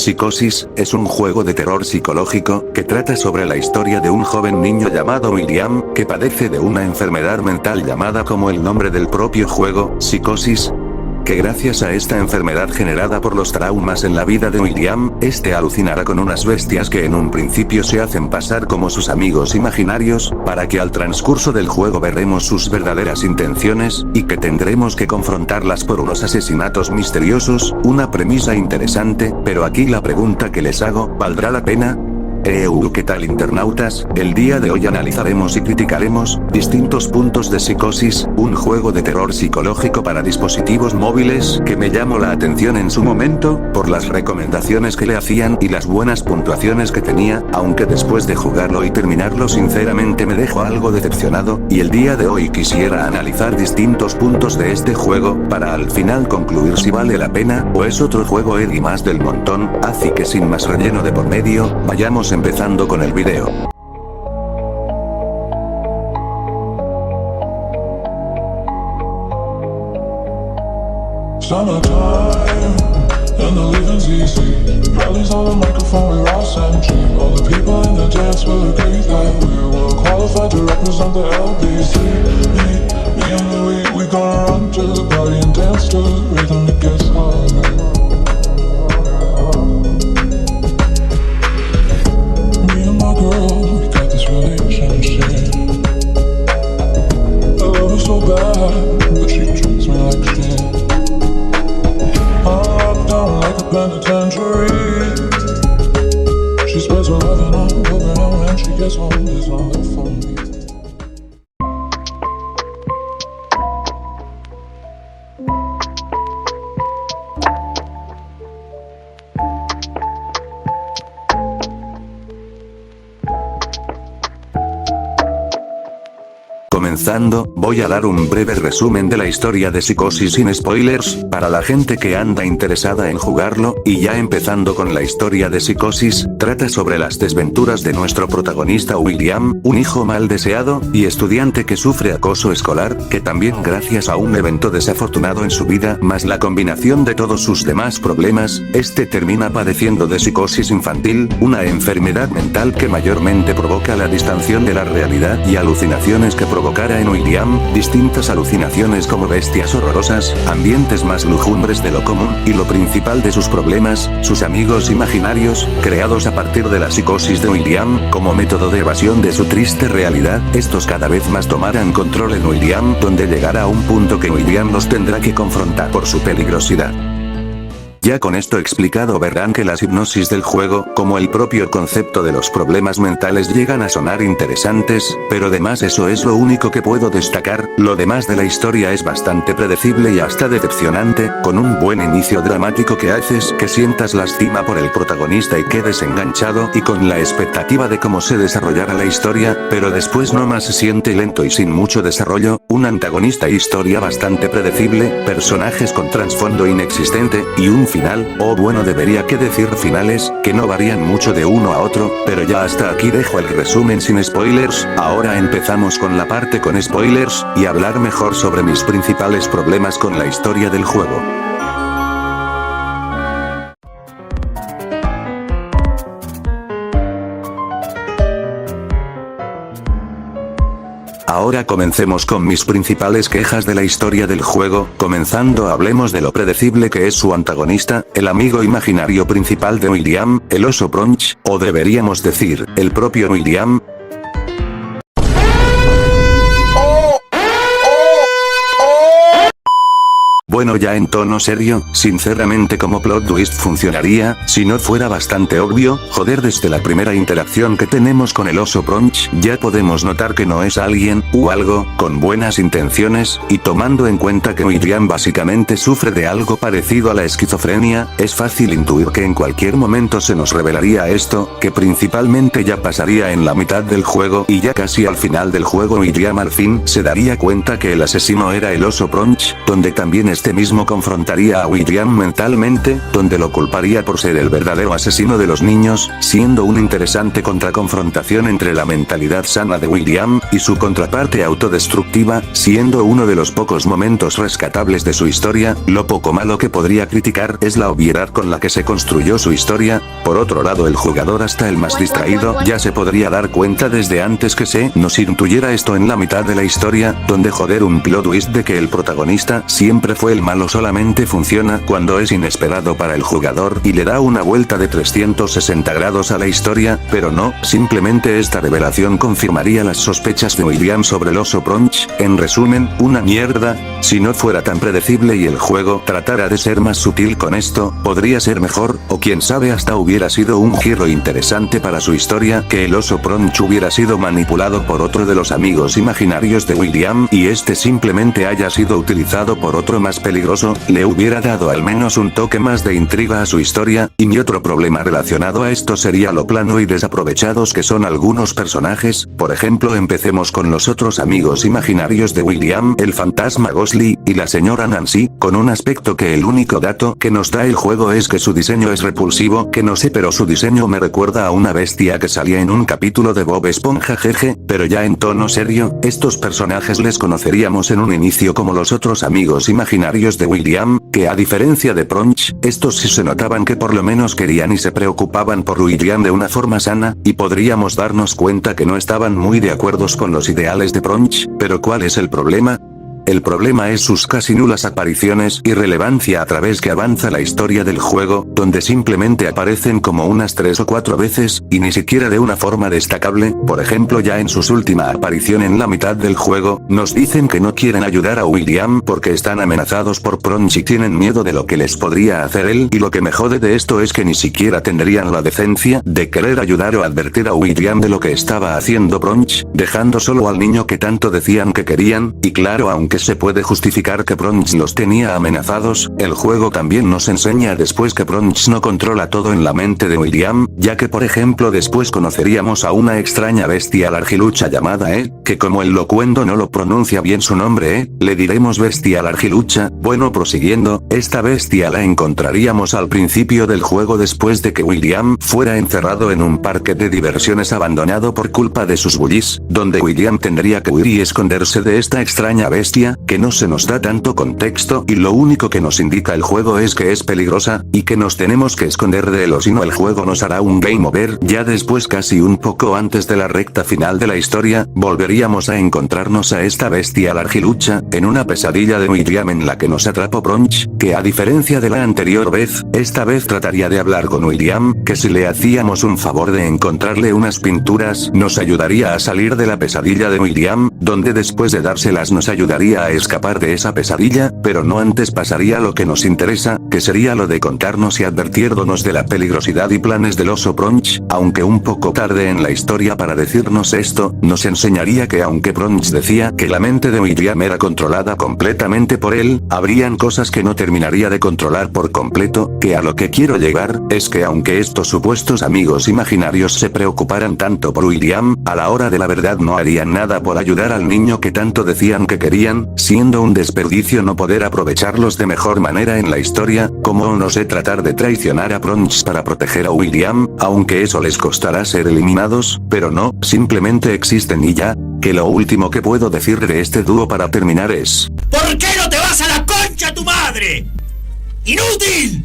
Psicosis es un juego de terror psicológico que trata sobre la historia de un joven niño llamado William, que padece de una enfermedad mental llamada como el nombre del propio juego, psicosis, que gracias a esta enfermedad generada por los traumas en la vida de William, este alucinará con unas bestias que en un principio se hacen pasar como sus amigos imaginarios, para que al transcurso del juego veremos sus verdaderas intenciones, y que tendremos que confrontarlas por unos asesinatos misteriosos, una premisa interesante, pero aquí la pregunta que les hago, ¿valdrá la pena? ¿Qué tal internautas? El día de hoy analizaremos y criticaremos distintos puntos de Psicosis, un juego de terror psicológico para dispositivos móviles que me llamó la atención en su momento, por las recomendaciones que le hacían y las buenas puntuaciones que tenía, aunque después de jugarlo y terminarlo sinceramente me dejó algo decepcionado, y el día de hoy quisiera analizar distintos puntos de este juego, para al final concluir si vale la pena, o es otro juego Eddie más del montón, así que sin más relleno de por medio, vayamos empezando con el video. Summertime, and the living's easy. Rallies on the microphone with Ross and G. All the people in the dance will agree that we're well qualified to represent the LBC. Me and Louis, we gonna run to the party and dance to the rhythm that gets harder. Girl, we got this relationship. I love her so bad, but she treats me like shit. I'm locked down like a penitentiary. She spreads her loving all over, and when she gets home, there's no left for me. Comenzando, voy a dar un breve resumen de la historia de Psicosis sin spoilers, para la gente que anda interesada en jugarlo, y ya empezando con la historia de Psicosis, trata sobre las desventuras de nuestro protagonista William, un hijo mal deseado, y estudiante que sufre acoso escolar, que también gracias a un evento desafortunado en su vida, más la combinación de todos sus demás problemas, este termina padeciendo de psicosis infantil, una enfermedad mental que mayormente provoca la distancia de la realidad y alucinaciones que provocará en William, distintas alucinaciones como bestias horrorosas, ambientes más lúgubres de lo común, y lo principal de sus problemas, sus amigos imaginarios, creados a partir de la psicosis de William, como método de evasión de su triste realidad, estos cada vez más tomarán control en William, donde llegará a un punto que William los tendrá que confrontar por su peligrosidad. Ya con esto explicado verán que las hipnosis del juego, como el propio concepto de los problemas mentales llegan a sonar interesantes, pero además eso es lo único que puedo destacar, lo demás de la historia es bastante predecible y hasta decepcionante, con un buen inicio dramático que haces que sientas lástima por el protagonista y quedes enganchado y con la expectativa de cómo se desarrollará la historia, pero después nomás se siente lento y sin mucho desarrollo, un antagonista e historia bastante predecible, personajes con trasfondo inexistente, y un final, o bueno debería que decir finales, que no varían mucho de uno a otro, pero ya hasta aquí dejo el resumen sin spoilers, ahora empezamos con la parte con spoilers, y hablar mejor sobre mis principales problemas con la historia del juego. Ahora comencemos con mis principales quejas de la historia del juego, comenzando hablemos de lo predecible que es su antagonista, el amigo imaginario principal de William, el oso Brunch, o deberíamos decir, el propio William. Bueno, ya en tono serio, sinceramente como plot twist funcionaría, si no fuera bastante obvio, joder, desde la primera interacción que tenemos con el oso Brunch, ya podemos notar que no es alguien, o algo, con buenas intenciones, y tomando en cuenta que William básicamente sufre de algo parecido a la esquizofrenia, es fácil intuir que en cualquier momento se nos revelaría esto, que principalmente ya pasaría en la mitad del juego y ya casi al final del juego William al fin se daría cuenta que el asesino era el oso Brunch, donde también está este mismo confrontaría a William mentalmente, donde lo culparía por ser el verdadero asesino de los niños, siendo una interesante contraconfrontación entre la mentalidad sana de William, y su contraparte autodestructiva, siendo uno de los pocos momentos rescatables de su historia. Lo poco malo que podría criticar es la obviedad con la que se construyó su historia. Por otro lado, el jugador, hasta el más distraído, ya se podría dar cuenta desde antes que se nos intuyera esto en la mitad de la historia, donde joder un plot twist de que el protagonista siempre fue el malo solamente funciona cuando es inesperado para el jugador y le da una vuelta de 360 grados a la historia, pero no, simplemente esta revelación confirmaría las sospechas de William sobre el oso Crunch. En resumen, una mierda. Si no fuera tan predecible y el juego tratara de ser más sutil con esto, podría ser mejor, o quién sabe hasta hubiera sido un giro interesante para su historia, que el oso Crunch hubiera sido manipulado por otro de los amigos imaginarios de William y este simplemente haya sido utilizado por otro más peligroso, le hubiera dado al menos un toque más de intriga a su historia. Y mi otro problema relacionado a esto sería lo plano y desaprovechados que son algunos personajes. Por ejemplo, empecemos con los otros amigos imaginarios de William, el fantasma Ghostly y la señora Nancy, con un aspecto que el único dato que nos da el juego es que su diseño es repulsivo, que no sé, pero su diseño me recuerda a una bestia que salía en un capítulo de Bob Esponja, jeje. Pero ya en tono serio, estos personajes les conoceríamos en un inicio como los otros amigos imaginarios de William, que a diferencia de Crunch, estos sí se notaban que por lo menos querían y se preocupaban por William de una forma sana, y podríamos darnos cuenta que no estaban muy de acuerdo con los ideales de Crunch. Pero ¿cuál es el problema? El problema es sus casi nulas apariciones y relevancia a través que avanza la historia del juego, donde simplemente aparecen como unas 3 o 4 veces, y ni siquiera de una forma destacable. Por ejemplo, ya en su última aparición en la mitad del juego, nos dicen que no quieren ayudar a William porque están amenazados por Crunch y tienen miedo de lo que les podría hacer él, y lo que me jode de esto es que ni siquiera tendrían la decencia de querer ayudar o advertir a William de lo que estaba haciendo Crunch, dejando solo al niño que tanto decían que querían. Y claro, aunque se puede justificar que Crunch los tenía amenazados, el juego también nos enseña después que Crunch no controla todo en la mente de William, ya que por ejemplo después conoceríamos a una extraña bestia largilucha llamada que como el locuendo no lo pronuncia bien su nombre le diremos bestia largilucha. Bueno, prosiguiendo, esta bestia la encontraríamos al principio del juego después de que William fuera encerrado en un parque de diversiones abandonado por culpa de sus bullies, donde William tendría que huir y esconderse de esta extraña bestia, que no se nos da tanto contexto y lo único que nos indica el juego es que es peligrosa, y que nos tenemos que esconder de él o si no el juego nos hará un game over. Ya después, casi un poco antes de la recta final de la historia, volveríamos a encontrarnos a esta bestia largilucha, en una pesadilla de William en la que nos atrapó Crunch, que a diferencia de la anterior vez, esta vez trataría de hablar con William, que si le hacíamos un favor de encontrarle unas pinturas, nos ayudaría a salir de la pesadilla de William, donde después de dárselas nos ayudaría a escapar de esa pesadilla, pero no antes pasaría lo que nos interesa, que sería lo de contarnos y advertirnos de la peligrosidad y planes del oso Crunch. Aunque un poco tarde en la historia para decirnos esto, nos enseñaría que aunque Crunch decía que la mente de William era controlada completamente por él, habrían cosas que no terminaría de controlar por completo, que a lo que quiero llegar, es que aunque estos supuestos amigos imaginarios se preocuparan tanto por William, a la hora de la verdad no harían nada por ayudar al niño que tanto decían que querían, siendo un desperdicio no poder aprovecharlos de mejor manera en la historia, como no sé tratar de traicionar a Crunch para proteger a William, aunque eso les costará ser eliminados, pero no, simplemente existen y ya. Que lo último que puedo decir de este dúo para terminar es: ¿por qué no te vas a la concha tu madre? ¡Inútil!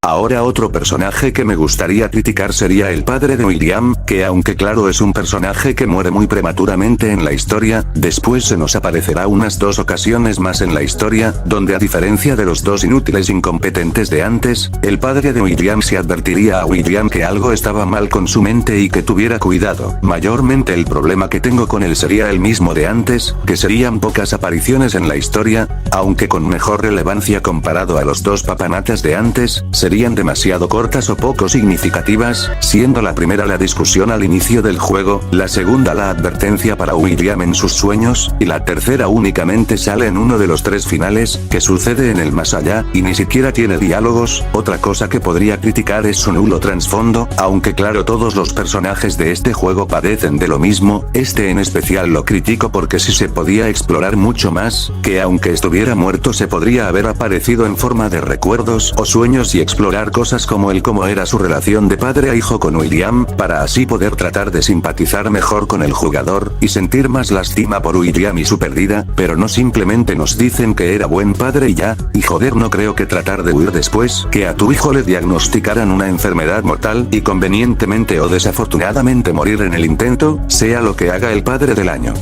Ahora otro personaje que me gustaría criticar sería el padre de William, que aunque claro es un personaje que muere muy prematuramente en la historia, después se nos aparecerá unas 2 ocasiones más en la historia, donde a diferencia de los dos inútiles incompetentes de antes, el padre de William se advertiría a William que algo estaba mal con su mente y que tuviera cuidado. Mayormente el problema que tengo con él sería el mismo de antes, que serían pocas apariciones en la historia, aunque con mejor relevancia comparado a los dos papanatas de antes. serían demasiado cortas o poco significativas, siendo la primera la discusión al inicio del juego, la segunda la advertencia para William en sus sueños, y la tercera únicamente sale en uno de los 3 finales, que sucede en el más allá, y ni siquiera tiene diálogos. Otra cosa que podría criticar es su nulo trasfondo, aunque claro todos los personajes de este juego padecen de lo mismo, este en especial lo critico porque si se podía explorar mucho más, que aunque estuviera muerto se podría haber aparecido en forma de recuerdos o sueños y explorar cosas como el cómo era su relación de padre a hijo con William, para así poder tratar de simpatizar mejor con el jugador, y sentir más lástima por William y su pérdida, pero no simplemente nos dicen que era buen padre y ya, y joder no creo que tratar de huir después que a tu hijo le diagnosticaran una enfermedad mortal y convenientemente o desafortunadamente morir en el intento, sea lo que haga el padre del año.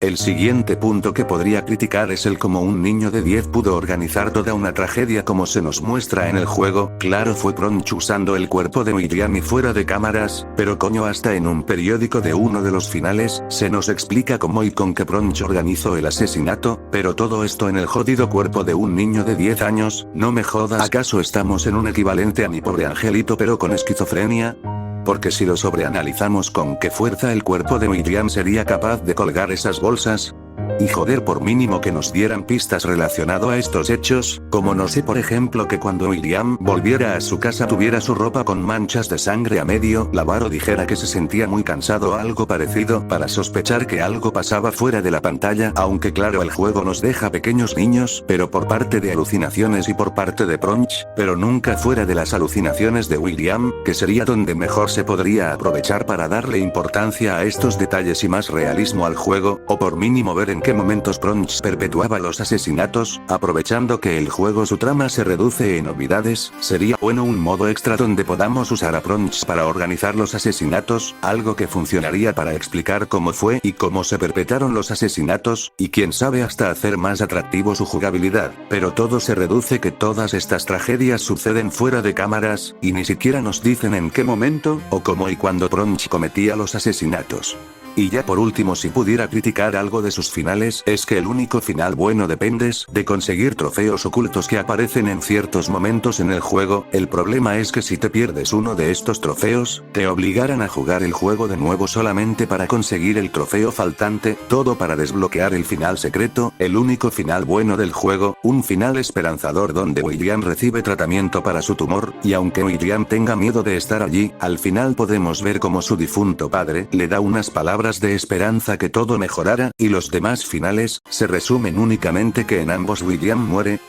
El siguiente punto que podría criticar es el cómo un niño de 10 pudo organizar toda una tragedia como se nos muestra en el juego. Claro, fue Pronch usando el cuerpo de William y fuera de cámaras, pero coño, hasta en un periódico de uno de los finales se nos explica cómo y con qué Pronch organizó el asesinato, pero todo esto en el jodido cuerpo de un niño de 10 años. No me jodas, ¿acaso estamos en un equivalente a Mi Pobre Angelito pero con esquizofrenia? Porque si lo sobreanalizamos, ¿con qué fuerza el cuerpo de William sería capaz de colgar esas bolsas? Y joder, por mínimo que nos dieran pistas relacionado a estos hechos, como no sé, por ejemplo, que cuando William volviera a su casa tuviera su ropa con manchas de sangre a medio lavar o dijera que se sentía muy cansado o algo parecido para sospechar que algo pasaba fuera de la pantalla, aunque claro el juego nos deja pequeños niños, pero por parte de alucinaciones y por parte de Pronch, pero nunca fuera de las alucinaciones de William, que sería donde mejor se podría aprovechar para darle importancia a estos detalles y más realismo al juego, o por mínimo ver en qué momentos Pronch perpetuaba los asesinatos, aprovechando que el juego su trama se reduce en obviedades. Sería bueno un modo extra donde podamos usar a Pronch para organizar los asesinatos, algo que funcionaría para explicar cómo fue y cómo se perpetraron los asesinatos, y quién sabe hasta hacer más atractivo su jugabilidad, pero todo se reduce que todas estas tragedias suceden fuera de cámaras, y ni siquiera nos dicen en qué momento, o cómo y cuándo Pronch cometía los asesinatos. Y ya por último, si pudiera criticar algo de sus finales, es que el único final bueno dependes de conseguir trofeos ocultos que aparecen en ciertos momentos en el juego. El problema es que si te pierdes uno de estos trofeos, te obligarán a jugar el juego de nuevo solamente para conseguir el trofeo faltante, todo para desbloquear el final secreto, el único final bueno del juego, un final esperanzador donde William recibe tratamiento para su tumor, y aunque William tenga miedo de estar allí, al final podemos ver como su difunto padre le da unas palabras de esperanza que todo mejorará, y los demás finales se resumen únicamente que en ambos William muere,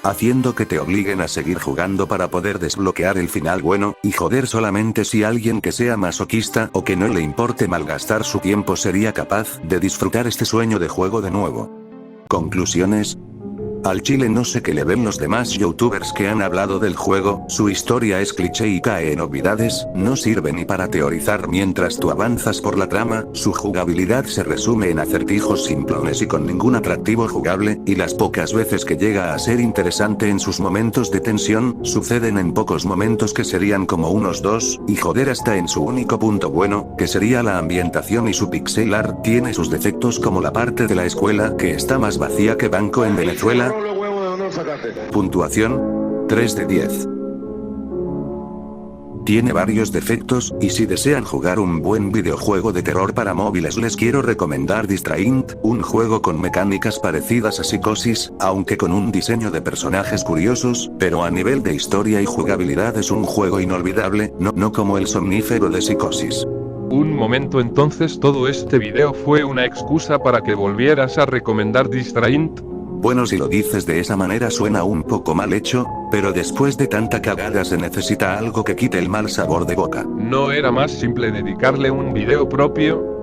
haciendo que te obliguen a seguir jugando para poder desbloquear el final bueno, y joder, solamente si alguien que sea masoquista o que no le importe malgastar su tiempo sería capaz de disfrutar este sueño de juego de nuevo. Conclusiones. Al chile no sé qué le ven los demás youtubers que han hablado del juego, su historia es cliché y cae en obviedades, no sirve ni para teorizar mientras tú avanzas por la trama, su jugabilidad se resume en acertijos simplones y con ningún atractivo jugable, y las pocas veces que llega a ser interesante en sus momentos de tensión, suceden en pocos momentos que serían como unos 2, y joder, hasta en su único punto bueno, que sería la ambientación y su pixel art, tiene sus defectos como la parte de la escuela que está más vacía que banco en Venezuela. Puntuación 3 de 10. Tiene varios defectos, y si desean jugar un buen videojuego de terror para móviles les quiero recomendar Distraint, un juego con mecánicas parecidas a Psicosis, aunque con un diseño de personajes curiosos, pero a nivel de historia y jugabilidad es un juego inolvidable, no como el somnífero de Psicosis. Un momento, entonces todo este video fue una excusa para que volvieras a recomendar Distraint. Bueno, si lo dices de esa manera suena un poco mal hecho, pero después de tanta cagada se necesita algo que quite el mal sabor de boca. ¿No era más simple dedicarle un video propio?